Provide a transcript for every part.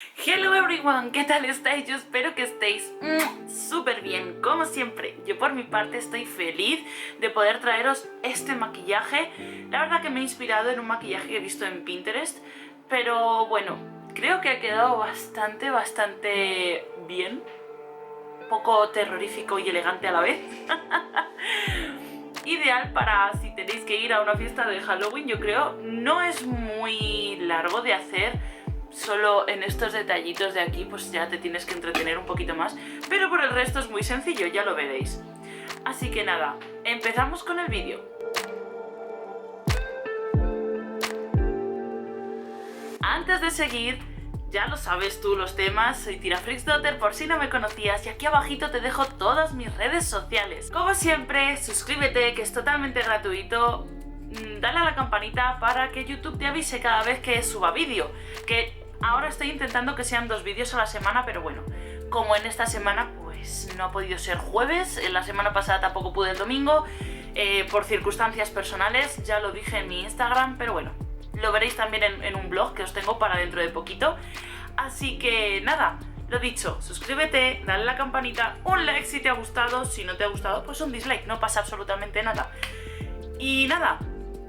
Hello everyone, ¿qué tal estáis? Yo espero que estéis súper bien, como siempre. Yo por mi parte estoy feliz de poder traeros este maquillaje. La verdad que me he inspirado en un maquillaje que he visto en Pinterest, pero bueno, creo que ha quedado bastante bien. Un poco terrorífico y elegante a la vez. Ideal para si tenéis que ir a una fiesta de Halloween, yo creo. No es muy largo de hacer, solo en estos detallitos de aquí pues ya te tienes que entretener un poquito más, pero por el resto es muy sencillo, ya lo veréis. Así que nada, empezamos con el vídeo. Antes de seguir, ya lo sabes tú los temas, soy TiraFreaksDaughter por si no me conocías y aquí abajito te dejo todas mis redes sociales. Como siempre, suscríbete que es totalmente gratuito, dale a la campanita para que YouTube te avise cada vez que suba vídeo, que ahora estoy intentando que sean 2 vídeos a la semana, pero bueno, como en esta semana pues no ha podido ser jueves, en la semana pasada tampoco pude el domingo, por circunstancias personales, ya lo dije en mi Instagram, pero bueno, lo veréis también en un blog que os tengo para dentro de poquito. Así que nada, lo dicho, suscríbete, dale a la campanita, un like si te ha gustado, si no te ha gustado pues un dislike, no pasa absolutamente nada. Y nada,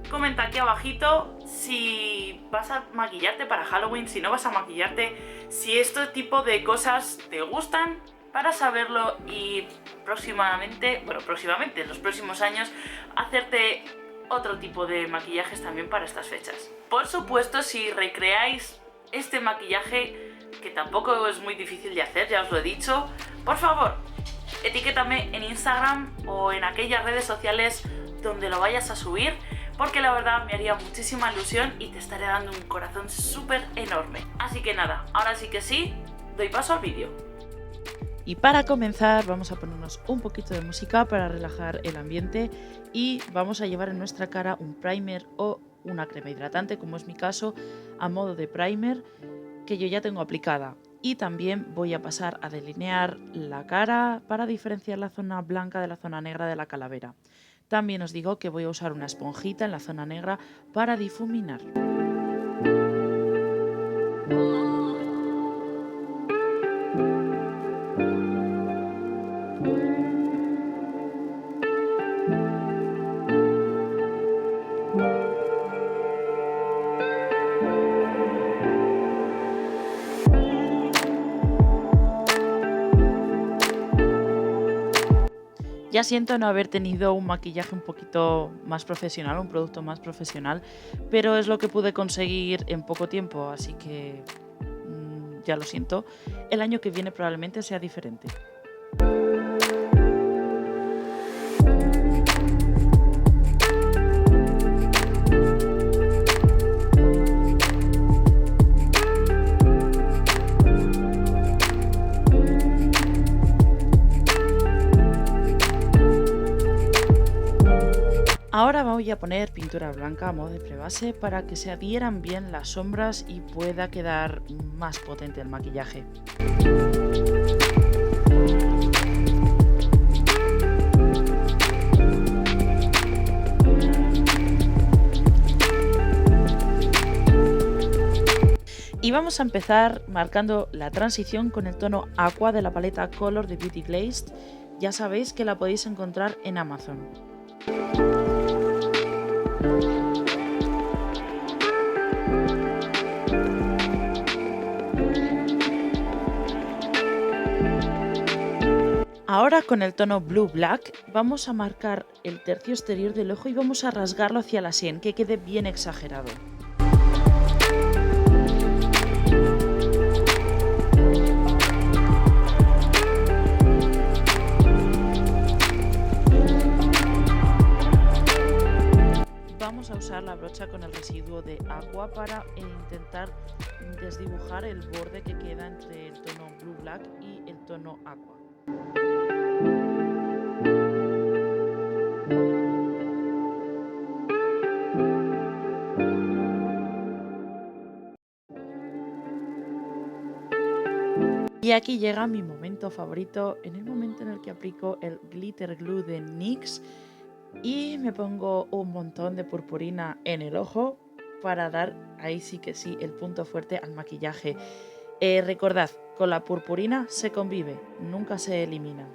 comenta aquí abajito si vas a maquillarte para Halloween, si no vas a maquillarte, si este tipo de cosas te gustan, para saberlo y próximamente, en los próximos años, hacerte otro tipo de maquillajes también para estas fechas. Por supuesto, si recreáis este maquillaje, que tampoco es muy difícil de hacer, ya os lo he dicho, por favor, etiquétame en Instagram o en aquellas redes sociales donde lo vayas a subir, porque la verdad me haría muchísima ilusión y te estaré dando un corazón súper enorme. Así que nada, ahora sí que sí, doy paso al vídeo. Y para comenzar vamos a ponernos un poquito de música para relajar el ambiente y vamos a llevar en nuestra cara un primer o una crema hidratante, como es mi caso, a modo de primer que yo ya tengo aplicada. Y también voy a pasar a delinear la cara para diferenciar la zona blanca de la zona negra de la calavera. También os digo que voy a usar una esponjita en la zona negra para difuminar. Ya siento no haber tenido un maquillaje un poquito más profesional, un producto más profesional, pero es lo que pude conseguir en poco tiempo, así que ya lo siento. El año que viene probablemente sea diferente. Ahora voy a poner pintura blanca a modo de prebase para que se adhieran bien las sombras y pueda quedar más potente el maquillaje. Y vamos a empezar marcando la transición con el tono Aqua de la paleta Color de Beauty Glazed. Ya sabéis que la podéis encontrar en Amazon. Ahora con el tono Blue Black vamos a marcar el tercio exterior del ojo y vamos a rasgarlo hacia la sien, que quede bien exagerado. Vamos a usar la brocha con el residuo de agua para intentar desdibujar el borde que queda entre el tono Blue Black y el tono Aqua. Y aquí llega mi momento favorito, en el momento en el que aplico el Glitter Glue de NYX y me pongo un montón de purpurina en el ojo para dar, ahí sí que sí, el punto fuerte al maquillaje. Recordad, con la purpurina se convive, nunca se elimina.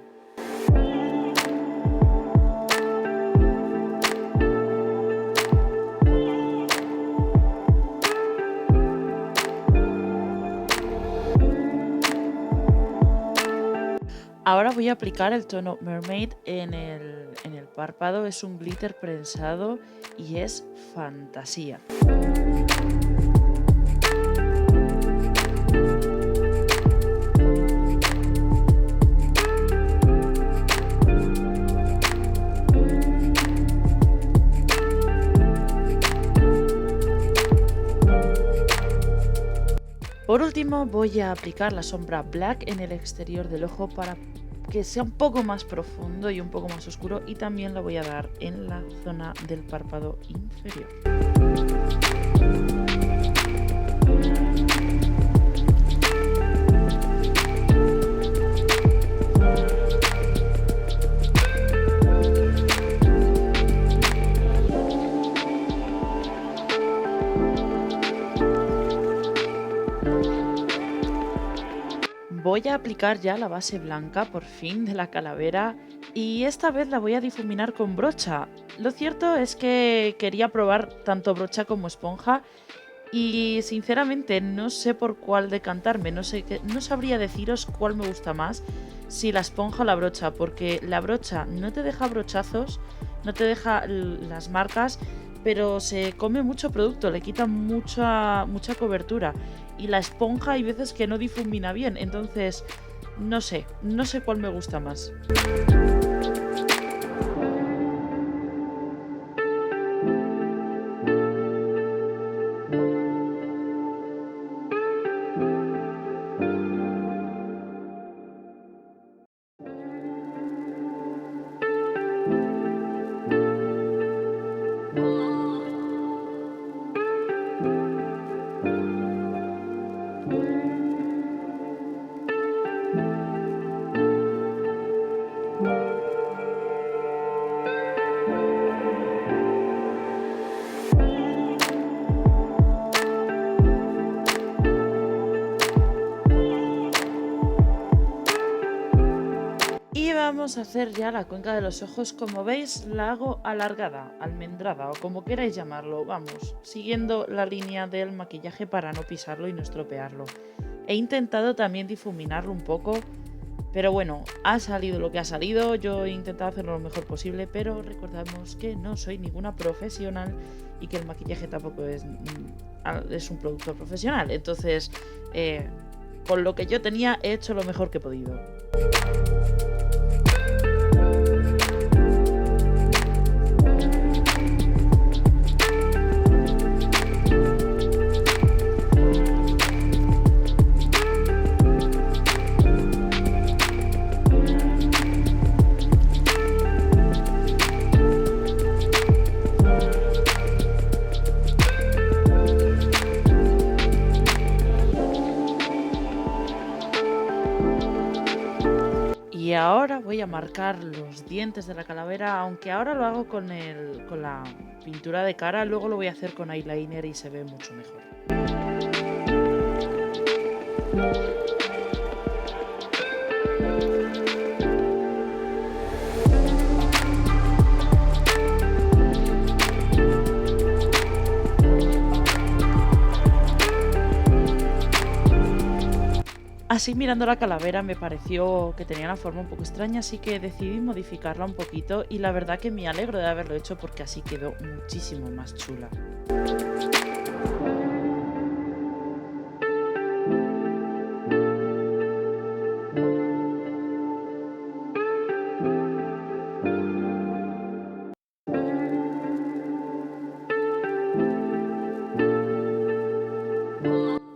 Ahora voy a aplicar el tono Mermaid en el párpado. Es un glitter prensado y es fantasía. Por último voy a aplicar la sombra Black en el exterior del ojo para que sea un poco más profundo y un poco más oscuro, y también la voy a dar en la zona del párpado inferior. Voy a aplicar ya la base blanca por fin de la calavera, y esta vez la voy a difuminar con brocha. Lo cierto es que quería probar tanto brocha como esponja y sinceramente no sé por cuál decantarme. No sabría deciros cuál me gusta más, si la esponja o la brocha, porque la brocha no te deja brochazos, no te deja las marcas, pero se come mucho producto, le quita mucha cobertura. Y la esponja hay veces que no difumina bien, entonces no sé cuál me gusta más. Y vamos a hacer ya la cuenca de los ojos. Como veis, la hago alargada, almendrada o como queráis llamarlo. Vamos, siguiendo la línea del maquillaje para no pisarlo y no estropearlo. He intentado también difuminarlo un poco, pero bueno, ha salido lo que ha salido. Yo he intentado hacerlo lo mejor posible, pero recordamos que no soy ninguna profesional y que el maquillaje tampoco es un producto profesional. Entonces, con lo que yo tenía, he hecho lo mejor que he podido. Y ahora voy a marcar los dientes de la calavera, aunque ahora lo hago con la pintura de cara, luego lo voy a hacer con eyeliner y se ve mucho mejor. Así mirando la calavera me pareció que tenía una forma un poco extraña, así que decidí modificarla un poquito y la verdad que me alegro de haberlo hecho porque así quedó muchísimo más chula.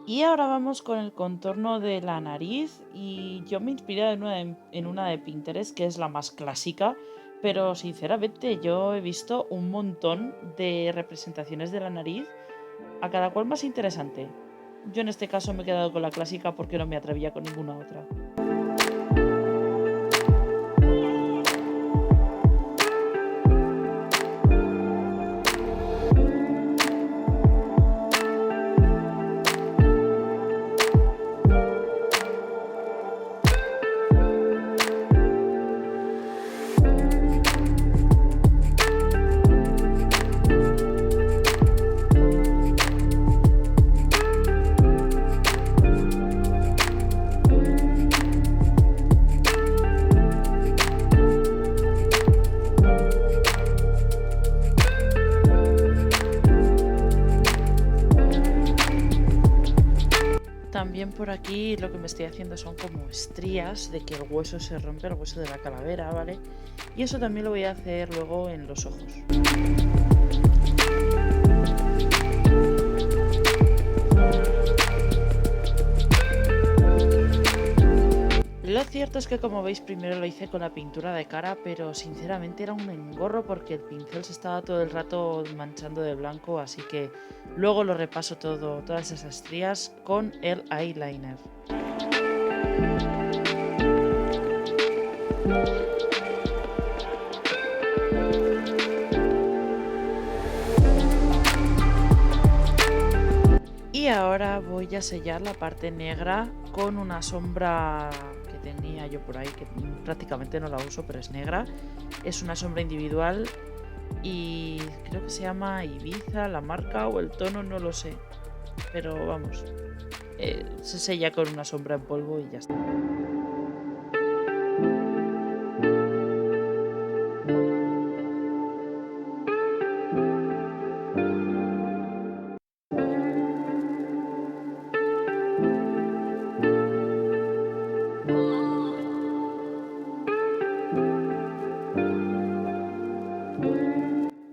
Y ahora vamos con el contorno de la nariz, y yo me inspiré en una de Pinterest, que es la más clásica, pero sinceramente yo he visto un montón de representaciones de la nariz, a cada cual más interesante. Yo en este caso me he quedado con la clásica porque no me atrevía con ninguna otra. por aquí lo que me estoy haciendo son como estrías de que el hueso se rompe, el hueso de la calavera, ¿vale? Y eso también lo voy a hacer luego en los ojos. Lo cierto es que, como veis, primero lo hice con la pintura de cara, pero sinceramente era un engorro porque el pincel se estaba todo el rato manchando de blanco, así que luego lo repaso todo, todas esas estrías con el eyeliner. Y ahora voy a sellar la parte negra con una sombra que tenía yo por ahí, que prácticamente no la uso, pero es negra. Es una sombra individual y creo que se llama Ibiza, la marca o el tono, no lo sé. Pero vamos, se sella con una sombra en polvo y ya está.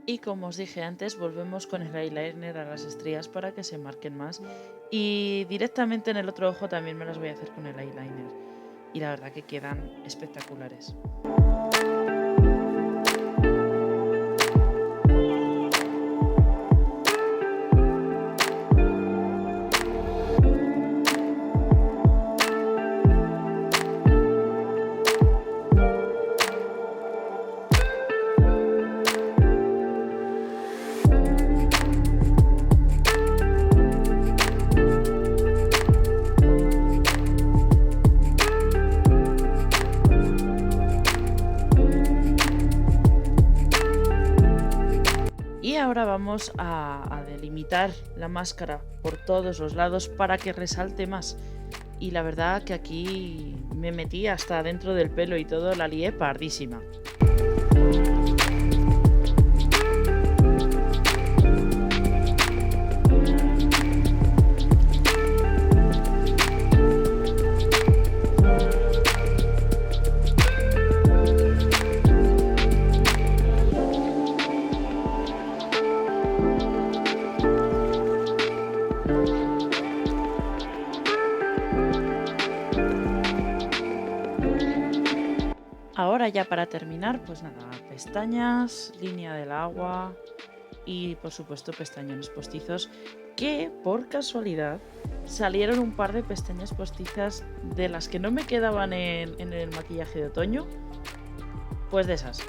Y como os dije antes, volvemos con el eyeliner a las estrías para que se marquen más. Y directamente en el otro ojo también me las voy a hacer con el eyeliner. Y la verdad que quedan espectaculares. Y ahora vamos a delimitar la máscara por todos los lados para que resalte más. Y la verdad que aquí me metí hasta dentro del pelo y todo, la lié pardísima. Ahora ya para terminar, pues nada, pestañas, línea del agua y por supuesto pestañones postizos, que por casualidad salieron un par de pestañas postizas de las que no me quedaban en el maquillaje de otoño, pues de esas.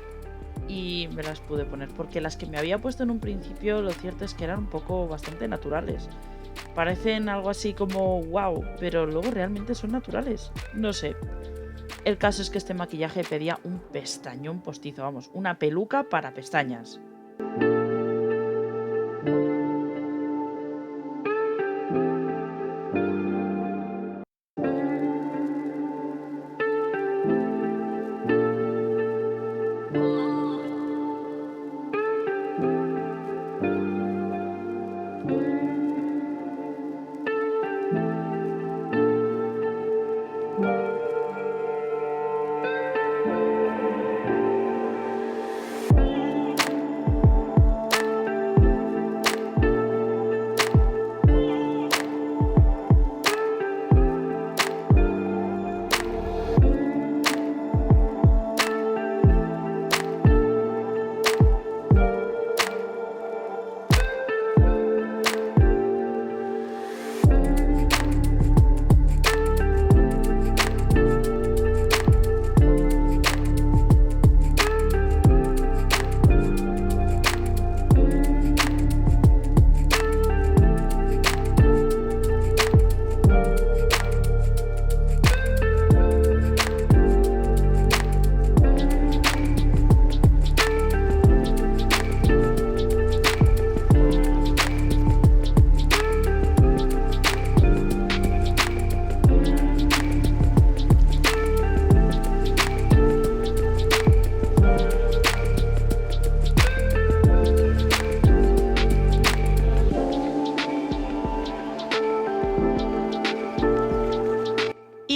Y me las pude poner, porque las que me había puesto en un principio lo cierto es que eran un poco bastante naturales. Parecen algo así como wow, pero luego realmente son naturales. No sé. El caso es que este maquillaje pedía un pestañón postizo, vamos, una peluca para pestañas.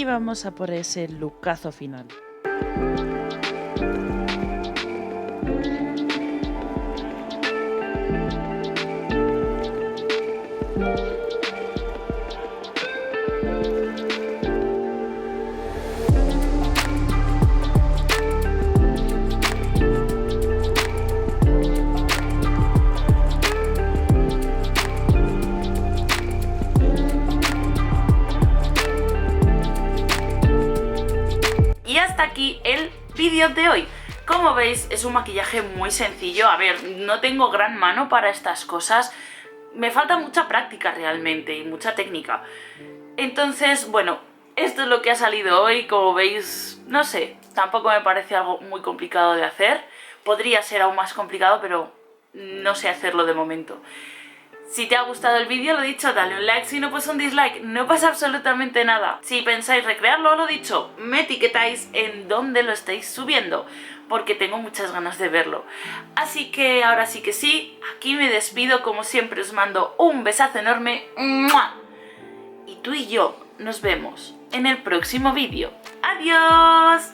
y vamos a por ese lookazo final. Y hasta aquí el vídeo de hoy. Como veis, es un maquillaje muy sencillo. A ver, no tengo gran mano para estas cosas. Me falta mucha práctica realmente y mucha técnica. Entonces, bueno, esto es lo que ha salido hoy. Como veis, no sé, tampoco me parece algo muy complicado de hacer. Podría ser aún más complicado, pero no sé hacerlo de momento. Si te ha gustado el vídeo, lo dicho, dale un like, si no pues un dislike, no pasa absolutamente nada. Si pensáis recrearlo, lo dicho, me etiquetáis en donde lo estáis subiendo, porque tengo muchas ganas de verlo. Así que ahora sí que sí, aquí me despido, como siempre os mando un besazo enorme, ¡mua! Y tú y yo nos vemos en el próximo vídeo. ¡Adiós!